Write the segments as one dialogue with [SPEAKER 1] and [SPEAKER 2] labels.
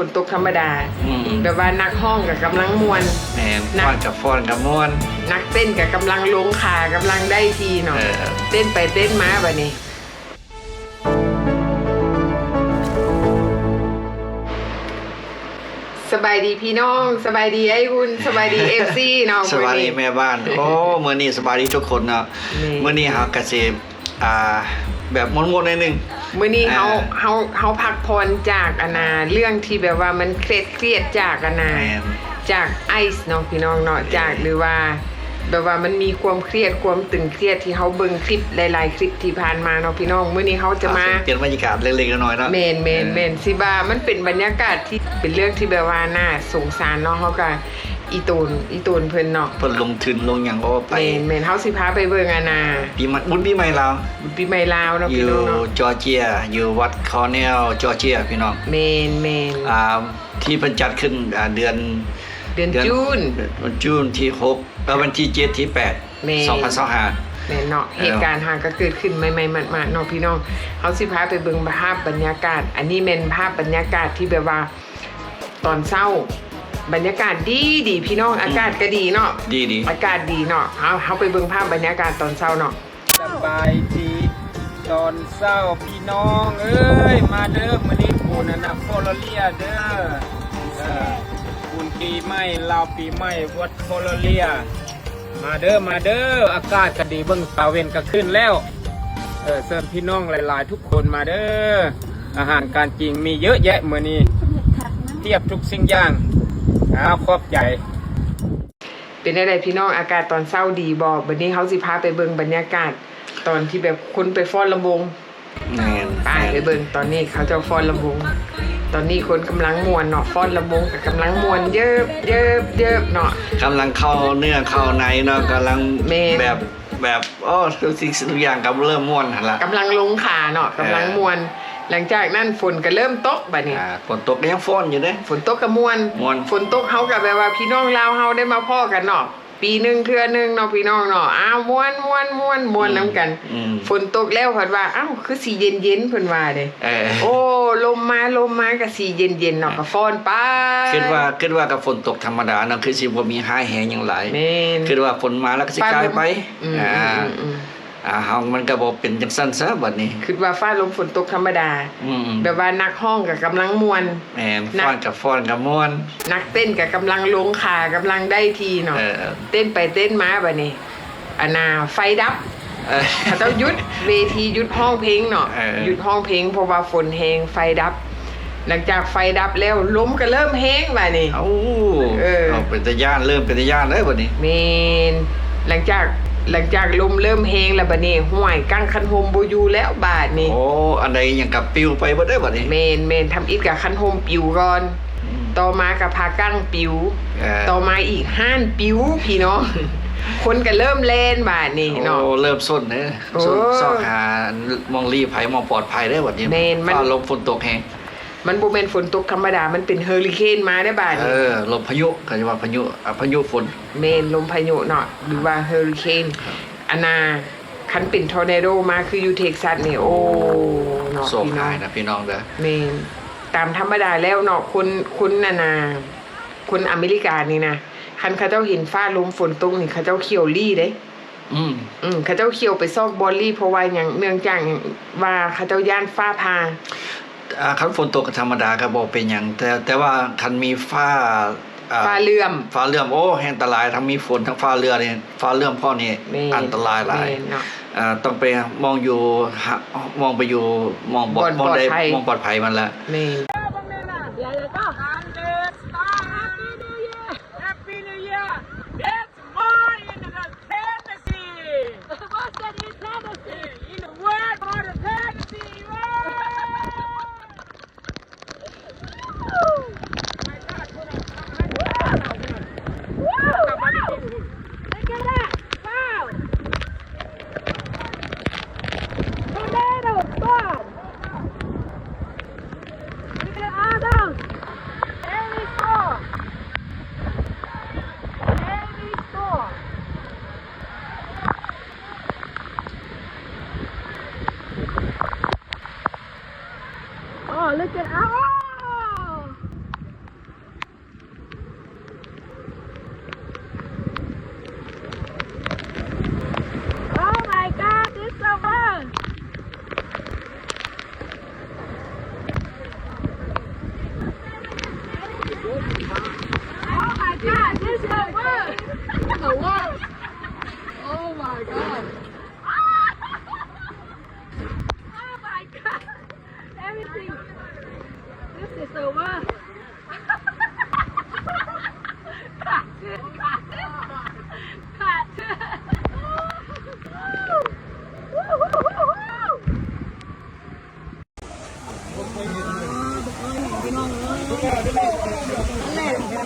[SPEAKER 1] ฝนตกธรรมดาแบบว่านักห้องกับกำลังมวน
[SPEAKER 2] แหมฟ้อนกับม้วน
[SPEAKER 1] นักเต้นกับกำลังลงขากำลังได้ทีเนาะเต้นไปเต้นมาแบบนี้สบายดีพี่น้องสบายดีไอ้คุณสบายดีFC เนาะ
[SPEAKER 2] สบายดีแม่บ้านโอ้มื้อนี้สบายดีทุกคนเนาะมื้อนี้เฮาก็สิแบบม่วนๆหน่อยนึง
[SPEAKER 1] มื้อนี้เฮาพักผ่อนจากเรื่องที่แบบว่ามันเครียดจากจากไอซ์เนาะพี่น้องเนาะจากหรือว่าแบบว่ามันมีความเครียดความตึงเครียดที่เฮาเบิ่งคลิปหลายๆคลิปที่ผ่านมาเนาะพี่น้องมื้อนี้เฮาจะมา
[SPEAKER 2] เปลี่ยนบรรยากาศเล็กๆน้อยๆเนาะ
[SPEAKER 1] แม่นสิว่ามันเป็นบรรยากาศที่เป็นเรื่องที่แบบว่าน่าสงสารเนาะเฮาก็อีตูนเพิ่นเนาะ
[SPEAKER 2] เพิ่นลงทุนลงหยังก็ไป
[SPEAKER 1] แม่นเฮาสิพาไปเบิ่ง
[SPEAKER 2] ปีใหม่ลาว
[SPEAKER 1] ปีใหม่ลาวเนาะพี่น้องเนาะ
[SPEAKER 2] อยู่จอร์เจียอยู่วัดคอร์เนลจอร์เจียพี่น้อง
[SPEAKER 1] แม่น
[SPEAKER 2] ที่เพิ่นจัดขึ้นเดือนจูนที่6วันที่7ที่8 2025
[SPEAKER 1] แม่นเนาะเหตุการณ์ก็เกิดขึ้นใหม่ๆมาเนาะพี่น้องเฮาสิพาไปเบิ่งภาพบรรยากาศอันนี้แม่นภาพบรรยากาศที่แบบว่าตอนเช้าบรรยากาศดีพี่น้องอากาศก็ดีเนาะ
[SPEAKER 2] ดี
[SPEAKER 1] อากาศดีเนาะเฮาไปเบิ่งภาพบรรยากาศตอนเช้าเนาะ
[SPEAKER 3] สบายดีตอนเช้าพี่น้องเอ้ยมาเด้อมื้อนี้ปูนโคโลเลียเด้อปูนปีใหม่ลาวปีใหม่วัดโคโลเลียมาเด้ออากาศก็ดีเบิ่งตาเว้นก็ขึ้นแล้วเชิญพี่น้องหลายๆทุกคนมาเด้ออาหารการกินมีเยอะแยะมื้อนี้เทียบทุกสิ่งอย่างขอบใจ
[SPEAKER 1] เป็นได้พี่น้องอากาศตอนเช้าดีบ่บัดนี้เฮาสิพาไปเบิ่งบรรยากาศตอนที่แบบคนไปฟ้อนลำวงไปเบิ่งตอนนี้เขาจะฟ้อนลำวงตอนนี้คนกำลังม่วนเนาะฟ้อนลำวงกับกำลังม่วนเยอะเนาะ
[SPEAKER 2] กำลังเข้าเนื้อเข้าในเนาะกำลังแบบทุกสิ่งทุกอย่างกำลังเริ่มม่วนหั่นล่ะ
[SPEAKER 1] กำลังลงขาเนาะกำลังม่วนหลังจากนั้นฝนก็เริ่มตกบัดนี้
[SPEAKER 2] ฝนตกยังฟ้อนอยู่เด้
[SPEAKER 1] ฝนตกก็ม่วนฝนตกเฮาก็แบบว่าพี่น้องลาวเฮาได้มาพ้อกันเนาะปีนึงเทื่อนึงเนาะพี่น้องเนาะม่วนนำกันฝนตกแล้วเพิ่นว่าคือสิเย็นเพิ่นว่าเด้โอ้ลมมาก็สิเย็นเนาะก็ฟ้อนไป
[SPEAKER 2] คิดว่ากับฝนตกธรรมดาเนาะคือสิบ่มีหายแหงหยังหลายคิดว่าฝนมาแล้วก็สิกลายไปเฮามันก็บ่เป็นจังซั่นซะบัดนี้
[SPEAKER 1] คิดว่าฟ้าลมฝนตกธรรมดาแบบว่านักห้องกับกำลังม่วน
[SPEAKER 2] แม่นฟ้อนกับม่วน
[SPEAKER 1] นักเต้นกับกำลังลงขากำลังได้ทีเนาะเต้นไปเต้นมาบัดนี้ไฟดับเขาต้องหยุดเวทีหยุดห้องเพลงเนาะหยุดห้องเพลงเพราะว่าฝนแฮงไฟดับหลังจากไฟดับแล้วลมก็เริ่มแฮงบัดนี้
[SPEAKER 2] เป็นตะย่านเริ่มเป็นตะย่านเลยบัดนี้
[SPEAKER 1] แม่นหลังจากลมเริ่มแฮงแล้วบัดนี้ห้วยกังคันโฮมบ่อยู่แล้วบาดนี้
[SPEAKER 2] อันใดหยังกับปิวไปบ่ได้บัดนี้
[SPEAKER 1] แม่นทำอิฐกับคันโฮมปิวก่อนต่อมากับพากั้งปิวต่อมาอีกห้านปิวพี่น้องคนก็เริ่มเล่นบาดนี้เนาะ
[SPEAKER 2] เริ่มส้นเด้ส้นซอกหามองรีภัยมองปลอดภัยได้บัดนี้ฟ้าลมฝนตกแฮง
[SPEAKER 1] มันบ่แม่นฝนตกธรรมดามันเป็นเฮอริเคนมาได้บาดนี้
[SPEAKER 2] ลมพายุก็จะว่าพายุฝน
[SPEAKER 1] แม่นลมพายุเนาะหรือว่าเฮอริเคนคันเป็นทอร์นาโดมาคืออยู่เท็กซัสนี่โอ้
[SPEAKER 2] เนาะพี่น้องนะพี่น้องเด้อ
[SPEAKER 1] แม่นตามธรรมดาแล้วเนาะคนคนอเมริกานี่นะคันเขาเจ้าเห็นฟ้าลมฝนตกนี่เขาเจ้าเขียวลี่เด้เขาเจ้าเขียวไปซอกบอลลี่เพราะว่าอย่างเนื่องจากว่าเขาเจ้าย่านฟ้าผ่า
[SPEAKER 2] คันฝนตกธรรมดาก็บ่เป็นหยังแต่ว่าคันมีฟ้า
[SPEAKER 1] เลื่อ
[SPEAKER 2] มโอ้แห่งอันตรายทั้งมีฝนทั้งฟ้าเรือนี่ฟ้าเลื่อมพ่อนี่อันตรายหลายต้องไปมองอยู่มองไปอยู่มองได้มองปลอดภัยมันละ
[SPEAKER 1] นี่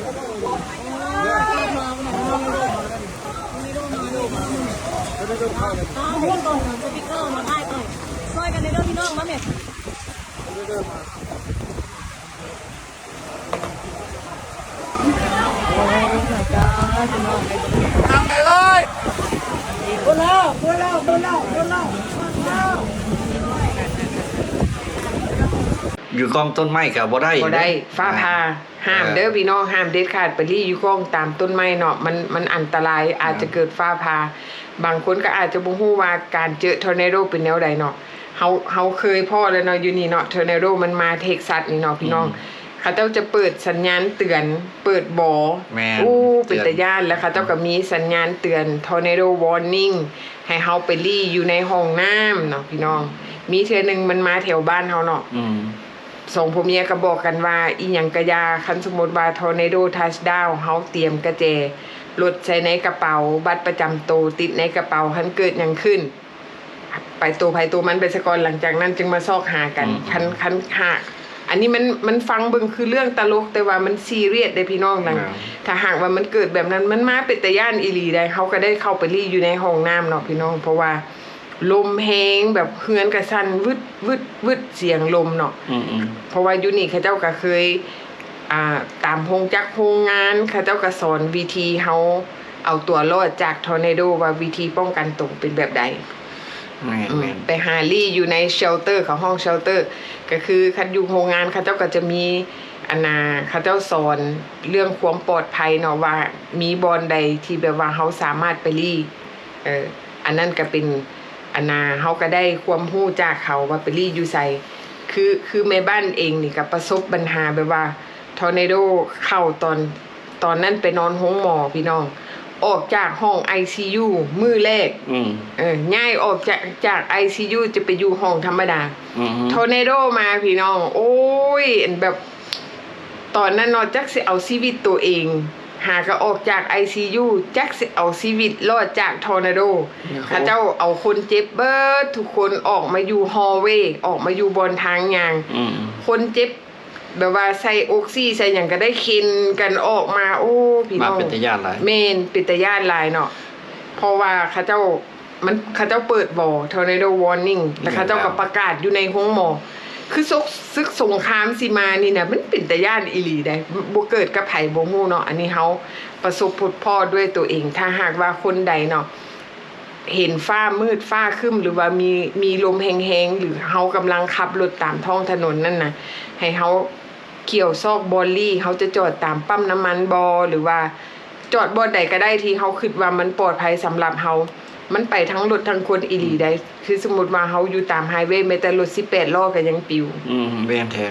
[SPEAKER 4] หุ้นก่อนสติ๊กเกอร์มาได้ก่อนช่วยกันในเรื่องพี่น้องมาเนี่ย
[SPEAKER 2] ทำไปเลย อยู่กองต้นไม้กับบ่ได้
[SPEAKER 1] บ่ได้ฟ้าผ่าห้ามเด้อพี่น้องห้ามเด็ดขาดไปรีอยู่กองตามต้นไม้เนาะมันอันตรายอาจจะเกิดฟ้าผ่าบางคนก็อาจจะบ่ฮู้ว่าการเจอทอร์นาโดเป็นแนวใดเนาะเฮาเคยพ่อแล้วเนาะอยู่นี่เนาะทอร์นาโดมันมาเท็กซัสนี่เนาะพี่น้องเขาเจ้าจะเปิดสัญญาณเตือนเปิดบ่อเป็นตาย่านแล้วเขาเจ้าก็มีสัญญาณเตือน Tornado Warning ให้เฮาไปรีอยู่ในห้องน้ำเนาะพี่น้องมีเทื่อนึงมันมาแถวบ้านเฮาเนาะสองผัวเมียก็บอกกันว่าอีหยังกะยาคันสมมุติว่า Tornado Touchdown เฮาเตรียมกระแจรถใส่ในกระเป๋าบัตรประจำตัวติดในกระเป๋าคันเกิดหยังขึ้นไปตัวไผตัวมันไปซะก่อนหลังจากนั้นจึงมาซอกหากันคันหากอันนี้มันฟังเบิ่งคือเรื่องตลกแต่ว่ามันซีเรียสเด้พี่น้องดังถ้าหากว่ามันเกิดแบบนั้นมันมาเป็นตาย่านอีหลีได้เขาก็ได้เข้าไปรีอยู่ในห้องน้ำเนาะพี่น้องเพราะว่าลมแฮงแบบเฮือนกระสั่นวึดเสียงลมเนาะเพราะว่าอยู่นี่เขาเจ้าก็เคยตามโรงงานเขาเจ้าก็สอนวิธีเฮาเอาตัวรอดจากทอร์นาโดว่าวิธีป้องกันตนเป็นแบบใดไปหาลี่อยู่ในเชลเตอร์ของห้องเชลเตอร์ก็คือคันอยู่โรงงานเขาเจ้าก็จะมีเขาเจ้าสอนเรื่องความปลอดภัยเนาะว่ามีบอนใดที่แบบว่าเขาสามารถไปลี่อันนั้นก็เป็นเขาก็ได้ความรู้จากเขาว่าไปลี่อยู่ใส่คือแม่บ้านเองนี่ก็ประสบปัญหาแบบว่าทอร์นาโดเข้าตอนนั้นไปนอนห้องหมอพี่น้องออกจากห้อง ICU มื้อแรกง่ายออกจาก ICU จะไปอยู่ห้องธรรมดาทอร์นาโดมาพี่น้องโอ้ยแบบตอนนั้นเนาะจักสิเอาชีวิตตัวเองหาก็ออกจาก ICU จักสิเอาชีวิตรอดจากทอร์นาโดเขาเจ้าเอาคนเจ็บเบิดทุกคนออกมาอยู่ฮอลเวย์ออกมาอยู่บนทางยางคนเจ็บแบบว่าใส่ออกซิใส่อย่างก็ได้คินกันออกมาโอ้พี่น้อง
[SPEAKER 2] มาเป็นตาย่านหลาย
[SPEAKER 1] เมนเป็นตาย่านหลายเนาะเพราะว่าเขาเจ้าเปิดบ่อ Tornado Warning แล้วเขาเจ้าก็ประกาศอยู่ในห้องหมอคือซึกสงครามสิมานี่นะมันเป็นตาย่านอีหลีได้บ่เกิดกับไผบ่ฮู้เนาะอันนี้เฮาประสบพบพ่อด้วยตัวเองถ้าหากว่าคนใดเนาะเห็นฟ้ามืดฟ้าครึ้มหรือว่ามีลมแห้งๆหรือเฮากำลังขับรถตามท้องถนนนั่นน่ะให้เฮาเกี่ยวซอกบอลลี่เขาจะจอดตามปั๊มน้ำมันบอหรือว่าจอดบอลใดก็ได้ที่เขาคิดว่ามันปลอดภัยสำหรับเขามันไปทั้งรถทั้งคนอีหลีได้คือสมมุติว่าเขาอยู่ตามไฮเวย์แม้แต่รถ18ล้อก็ยังปิว
[SPEAKER 2] แม่นแท้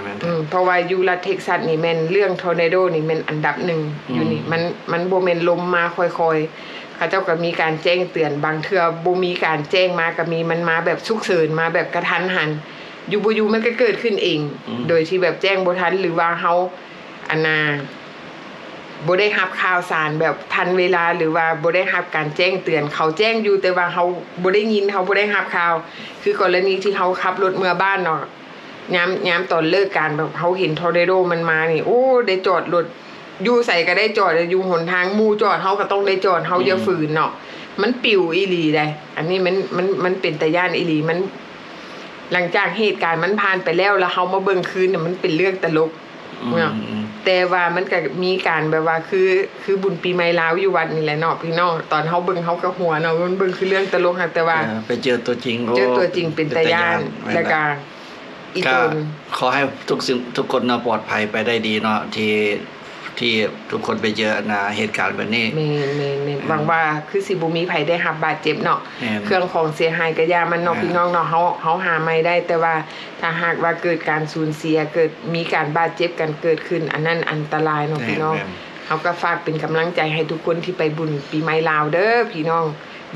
[SPEAKER 1] เพราะว่าอยู่รัฐเท็กซัสนี่แม่นเรื่องทอร์นาโดนี่แม่นอันดับหนึ่งอยู่นี่มันบ่แม่นลมมาค่อยๆเขาเจ้าก็มีการแจ้งเตือนบางเทื่อบ่มีการแจ้งมาก็มีมันมาแบบฉุกเฉินมาแบบกระทันหันอยู่บ่อยู่มันก็เกิดขึ้นเองโดยที่แบบแจ้งบ่ทันหรือว่าเฮาบ่ได้รับข่าวสารแบบทันเวลาหรือว่าบ่ได้รับการแจ้งเตือนเขาแจ้งอยู่แต่ว่าเฮาบ่ได้ยินเฮาบ่ได้รับข่าวคือกรณีที่เฮาขับรถเมื่อบ้านเนาะยามตอนเลิกการแบบเฮาเห็นทอร์นาโดมันมานี่โอ้ได้จอดรถอยู่ใส่ก็ได้จอดอยู่หนทางหมู่จอดเฮาก็ต้องได้จอดเฮาอย่าฝืนเนาะมันปิวอีหลีได้อันนี้มันเป็นตาย่านอีหลีมันหลังจากเหตุการณ์มันผ่านไปแล้วเฮามาเบิ่งคืนน่ะมันเป็นเรื่องตลกเนาะแต่ว่ามันก็มีการแบบว่าคือบุญปีใหม่ลาวอยู่วัดนี่แหละเนาะพี่น้องตอนเฮาเบิ่งเฮาก็หัวเนาะมันเบิ่งคือเรื่องตลกค่ะแต่ว่า
[SPEAKER 2] ไปเจอตัวจริง
[SPEAKER 1] เป็นตาย่านแล้วก็อีตน
[SPEAKER 2] ขอให้ทุกคนเนาะปลอดภัยไปได้ดีเนาะที่ทุกคนไปเจอเหตุการณ์แบบนี้
[SPEAKER 1] แม่นหวังว่าคือสิบ่มีไผได้รับบาดเจ็บเนาะเครื่องของเสียหายก็อย่ามันเนาะพี่น้องเนาะเฮาหาไม่ได้แต่ว่าถ้าหากว่าเกิดการสูญเสียเกิดมีการบาดเจ็บกันเกิดขึ้นอันนั้นอันตรายเนาะพี่น้องเฮาก็ฝากเป็นกำลังใจให้ทุกคนที่ไปบุญปีใหม่ลาวเด้อพี่น้อง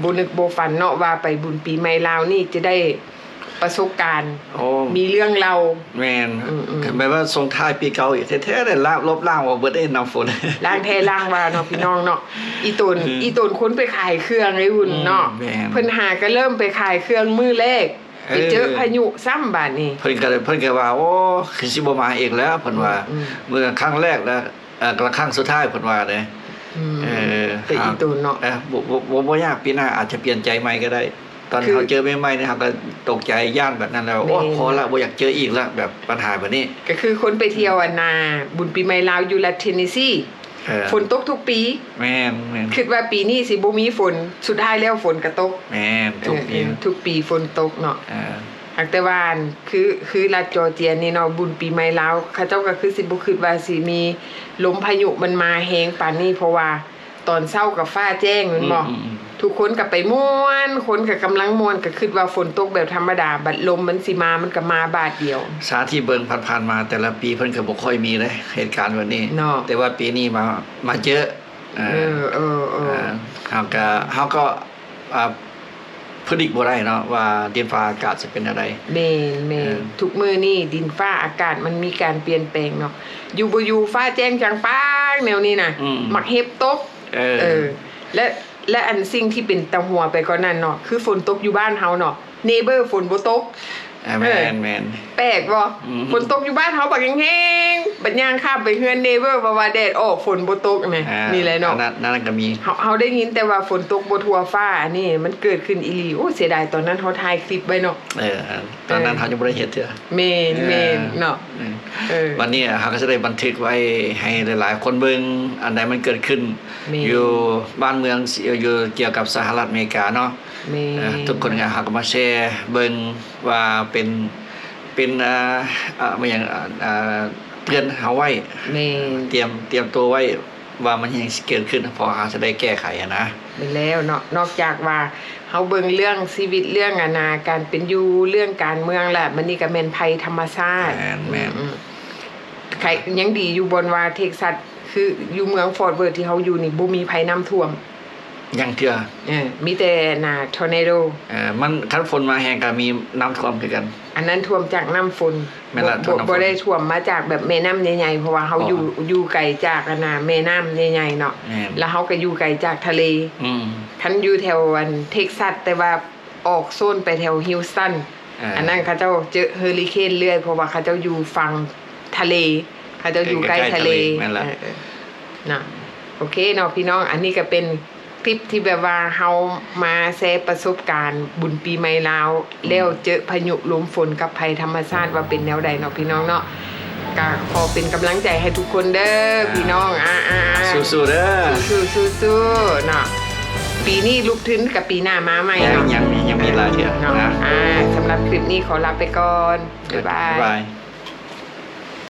[SPEAKER 1] บ่นึกบ่ฝันเนาะว่าไปบุญปีใหม่ลาวนี่จะได้ประสบการณ์มีเรื่องเรา
[SPEAKER 2] แม่นแบบว่าส่งท้ายปีเก่าอีกแท้ๆได้ลบล้างว่าเบิดได้น้ำฝน
[SPEAKER 1] ล้างแท้ล้างว่าเนาะพี่น้องเนาะอีตนคนไปขายเครื่องไอ้หุ่นเนาะเพิ่นหาก็เริ่มไปขายเครื่องมื้อแรกไปเจอพายุซ้ำบาดนี้
[SPEAKER 2] เพิ่นก็ว่าโอ้คือสิบ่มาอีกแล้วเพิ่นว่าเมื่อครั้งแรกแล้ว กระครั้งสุดท้ายเพิ่นว่าเด้
[SPEAKER 1] แต่อีตูนเนาะ
[SPEAKER 2] บ่ยากปีหน้าอาจจะเปลี่ยนใจใหม่ก็ได้ตอนเขาเจอใหม่ๆนะครับก็ตกใจย่านแบบนั้นแล้วโอ้พอละบ่อยากเจออีกแล้วแบบปัญหาแบบนี้
[SPEAKER 1] ก็คือคนไปเที่ยวบุญปีใหม่ลาวอยู่รัฐเทนเนสซีฝนตกทุกปี
[SPEAKER 2] แม่น
[SPEAKER 1] คิดว่าปีนี้สิบ่มีฝนสุดท้ายแล้วฝนก็ตก
[SPEAKER 2] แม่นทุก
[SPEAKER 1] ปีฝนตกเนาะแต่ว่าคือรัฐจอร์เจียนี่เนาะบุญปีใหม่ลาวเขาเจ้าก็คือสิบ่คิดว่าสิมีลมพายุมันมาแฮงปานนี้เพราะว่าตอนเช้ากับฟ้าแจ้งแม่นบ่ทุกคนก็ไปม่วนคนก็กำลังม่วนก็คิดว่าฝนตกแบบธรรมดาบัดลมมันสิมามันก็มาบาดเดียว
[SPEAKER 2] สาที่เบิ่งผ่านๆมาแต่ละปีเพิ่นก็บ่ค่อยมีเลยเหตุการณ์แบบนี้แต่ว่าปีนี้มาเยอะเฮาก็พฤดิกบ่ได้เนาะว่าดินฟ้าอากาศจะเป็นอะไร
[SPEAKER 1] แม่นทุกมื้อนี้ดินฟ้าอากาศมันมีการเปลี่ยนแปลงเนาะอยู่บ่อยู่ฟ้าแจ้งจังป้างแนวนี้น่ะมักเฮ็บตกและอันสิ่งที่เป็นตะหัวไปก่อนนั้นเนาะคือฝนตกอยู่บ้านเฮาเนาะเนเบอร์ฝนบ่ตก
[SPEAKER 2] แม่น
[SPEAKER 1] แปลกบ่ฝนตกอยู่บ้านเฮาบักแห้งๆบัดย่างข้ามไปเฮือนเนเบอร์ว่าแดดออกฝนบ่ตกนี่แหละเนาะ
[SPEAKER 2] นั่นก็มี
[SPEAKER 1] เฮาได้ยินแต่ว่าฝนตกบ่ทั่วฟ้าอันนี้มันเกิดขึ้นอีหลีโอ้เสียดายตอนนั้นเฮาถ่ายคลิปไว้เนาะ
[SPEAKER 2] ตอนนั้นเฮายังบ่ได้เฮ็ดเด้อ
[SPEAKER 1] แม่นเนาะ
[SPEAKER 2] วันนี้เฮาก็จะได้บันทึกไว้ให้หลายๆคนเบิ่งอันใดมันเกิดขึ้นอยู่บ้านเมืองอยู่เกี่ยวกับสหรัฐอเมริกาเนาะทุกคนก็หามาแชร์เบิ่งว่าเป็นมาอย่างเตือนเฮาไว้เตรียมตัวไว้ว่ามันยังเกิดขึ้นพอจะได้แก้ไขนะ
[SPEAKER 1] เป็นแล้วเนาะนอกจากว่าเฮาเบิ่งเรื่องชีวิตเรื่องการเป็นอยู่เรื่องการเมืองแหละมันนี่ก็แม่นภัยธรรมชาติ
[SPEAKER 2] แม่น
[SPEAKER 1] ใครยังดีอยู่บนว่าเท็กซัสคืออยู่เมืองฟอร์ตเวิร์ธที่เฮาอยู่นี่บ่มีภัยน้ำท่วม
[SPEAKER 2] ยังเทื่อ
[SPEAKER 1] มีแต่ทอร์นาโด
[SPEAKER 2] มันคันฝนมาแห้งก็มีน้ำท่วมคือกัน
[SPEAKER 1] อันนั้นท่วมจากน้ำฝนบ่ได้ท่วมมาจากแบบแม่น้ำใหญ่ๆเพราะว่าเฮาอยู่ไกลจากแม่น้ำใหญ่ๆเนาะแล้วเฮาก็อยู่ไกลจากทะเลคันอยู่แถวเท็กซัสแต่ว่าออกโซนไปแถวฮิวสตันอันนั้นเขาเจ้าเจอเฮอริเคนเรื่อยเพราะว่าเขาเจ้าอยู่ฝั่งทะเลเขาเจ้าอยู่ใกล้ทะเลนะโอเคเนาะพี่น้องอันนี้ก็เป็นคลิปที่แบบว่าเฮามาแชร์ประสบการณ์บุญปีใหม่ลาวแล้วเจอพายุลมฝนกับภัยธรรมชาติว่าเป็นแนวใดเนาะพี่น้องเนาะก็ขอเป็นกำลังใจให้ทุกคนเด้อพี่น้อง
[SPEAKER 2] สู้ๆเด้อ
[SPEAKER 1] สู้ๆเนาะปีนี้ลุกทึ้นกับปีหน้ามาใหม่เนาะ
[SPEAKER 2] ยังมีหลายเที่ยว
[SPEAKER 1] นะสำหรับคลิปนี้ขอลาไปก่อนบ๊ายบาย